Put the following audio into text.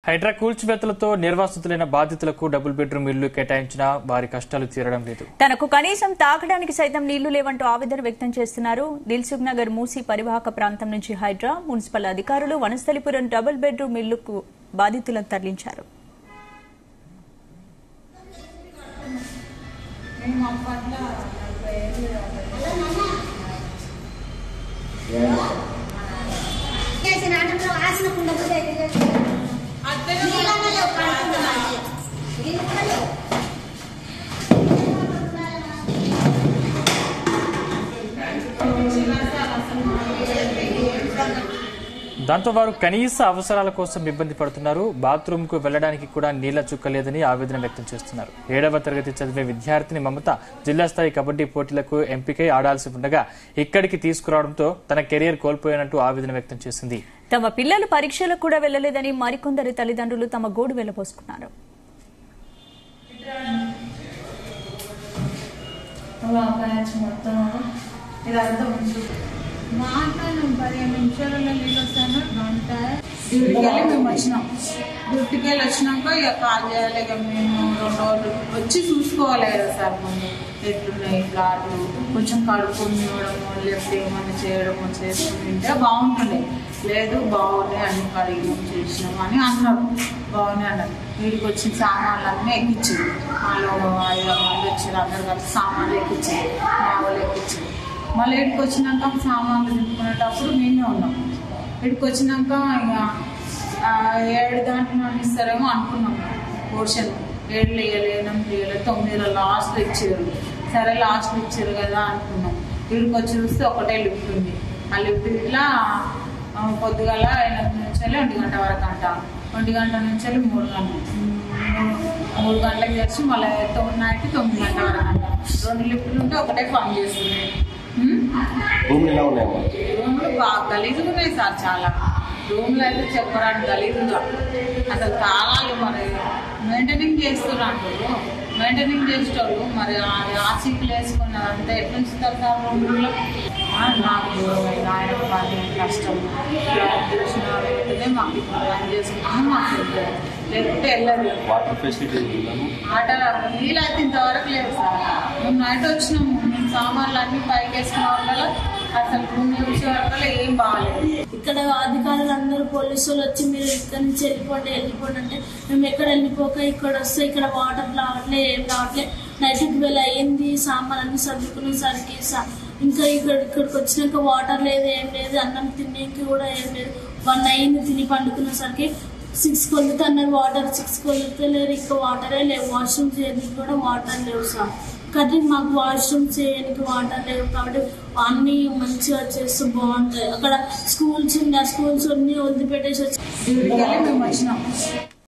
హైడ్రా కూల్చివేతలతో నిర్వాసితులైన బాధితులకు double bedroom ఇల్లు కేటాయించినా వారి కష్టాలు తీరడం లేదు. తనకు కనీసం తాగడానికి సైతం నీళ్లు లేవంటూ ఆవేదన వ్యక్తం చేస్తున్నారు. దిల్సుఖ్ నగర్ మూసీ పరివాహక ప్రాంతం నుంచి హైడ్రా మున్సిపల్ అధికారులు వనస్థలిపురం డబుల్ బెడ్రూమ్ ఇల్లుకు బాధితులను తరలించారు. దాంతో వారు కనీస అవసరాల కోసం ఇబ్బంది పడుతున్నారు. బాత్రూమ్ కు వెళ్లడానికి కూడా నీళ్ల చుక్కలేదని ఆవేదన వ్యక్తం చేస్తున్నారు. 7వ తరగతి చదివే విద్యార్థిని మమత జిల్లా స్థాయి కబడ్డీ పోటీలకు ఎంపికై ఆడాల్సి ఉండగా ఇక్కడికి తీసుకురావడంతో తన కెరీర్ కోల్పోయినట్టు ఆవేదన వ్యక్తం చేసింది. తమ పిల్లలు పరీక్షలకు కూడా వెళ్లలేదని మరికొందరి తల్లిదండ్రులు తమ గోడు వెళ్లబోసుకున్నారు. మాట్లాడినాం 15 నిమిషాలలో నీళ్ళు వస్తాను గంట డ్యూటీకి వెళ్ళి మేము వచ్చినాం. డ్యూటీకి వెళ్ళి వచ్చినాక ఇక కాల్ చేయాలి. ఇక మేము 2 రోజులు వచ్చి చూసుకోవాలి కదా సార్. ముందు ఎట్లున్నాయి ప్లాట్లు కొంచెం కడుక్కొని ఇవ్వడము లేకపోతే ఏమన్నా చేయడము చేసుకుంటే బాగుంటుండే. లేదు బాగున్నాయి అన్ని కడిగి చేసినాం అని అన్నారు. బాగున్నాయి అన్నారు. వీడికి వచ్చిన సామాన్లు అన్నీ ఎక్కించింది. వాళ్ళు 5 మంది వచ్చారు. అందరు కలిసి సామాన్లు ఎక్కించారు. మా వాళ్ళు ఎక్కించారు. మళ్ళీ ఇక్కడికి వచ్చినాక సామాన్లు దింపుకునేటప్పుడు మేమే ఉన్నాం. ఇక్కడికి వచ్చినాక ఇక 7 గంటలు ఇస్తారేమో అనుకున్నాం. పోర్షన్ 7 వేయలే 8 వేయలే 9 లాస్ట్లో ఇచ్చారు. సరే లాస్ట్లో ఇచ్చారు కదా అనుకున్నాం. ఇక్కడికి వచ్చి చూస్తే ఒకటే లిఫ్ట్ ఉంది. ఆ లిఫ్ట్ ఇట్లా పొద్దుగాల 8 నుంచి 1 గంట వరకు అంట. 1 గంట నుంచి 3 గంటలు 3 గంటలకు చేసి మళ్ళీ నైట్ 9 గంటల వరకు అంట. 2 లిఫ్ట్లు ఉంటే ఒకటే పని చేస్తుంది. రూమ్లు బాగా గలీజుగా ఉన్నాయి సార్. చాలా రూమ్లు అయితే చెప్పరాని గలీజుగా అసలు తాళాలు మరి మెయింటైనింగ్ చేస్తున్నారు. మెయింటైనింగ్ చేసేటోళ్ళు మరి ఆ సీట్లు వేసుకున్నదంతా ఎట్లా ఉంచుతారు సార్ రూమ్లో. నాకు ఆయన పని కష్టం చూసిన వెంటనే మాకు ఇప్పుడు పని చేసుకుంటాము. మాకు లేకపోతే వెళ్ళదు. ఆటలు నీళ్ళు అయితే ఇంతవరకు లేదు సార్. మేము నైట్ వచ్చినాము. మేము సామాన్లు అన్ని పైకి వేసుకున్న వల్ల అసలు రూమ్ చూసే వల్ల ఏం బాగాలేదు. ఇక్కడ అధికారులు అందరూ పోలీసులు వచ్చి మీరు ఇక్కడ నుంచి వెళ్ళిపోండి అంటే మేము ఎక్కడ వెళ్ళిపోక ఇక్కడ వస్తే ఇక్కడ వాటర్ రావట్లే ఏం రావట్లే. నైట్ 12 అయ్యింది. సామాన్ అన్ని సర్దుకునేసరికి ఇంకా ఇక్కడికి వచ్చినాక వాటర్ లేదు ఏం లేదు. అన్నం తినేకి కూడా ఏం లేదు. 1 అయ్యింది తిని పండుకునేసరికి 6 కొలుతే అన్నారు వాటర్. 6 కొలితే లేరు. ఇంకా వాటరే లేవు. వాష్రూమ్ చేయడానికి కూడా వాటర్ లేవు సార్. కానీ మాకు వాష్రూమ్ చేయడానికి వాటర్ లేవు కాబట్టి అన్ని మంచిగా చేస్తే బాగుంటాయి. అక్కడ స్కూల్స్ అన్ని వదిలిపెట్టేసి వచ్చి డ్యూటీకి వెళ్ళి మేము వచ్చినాం.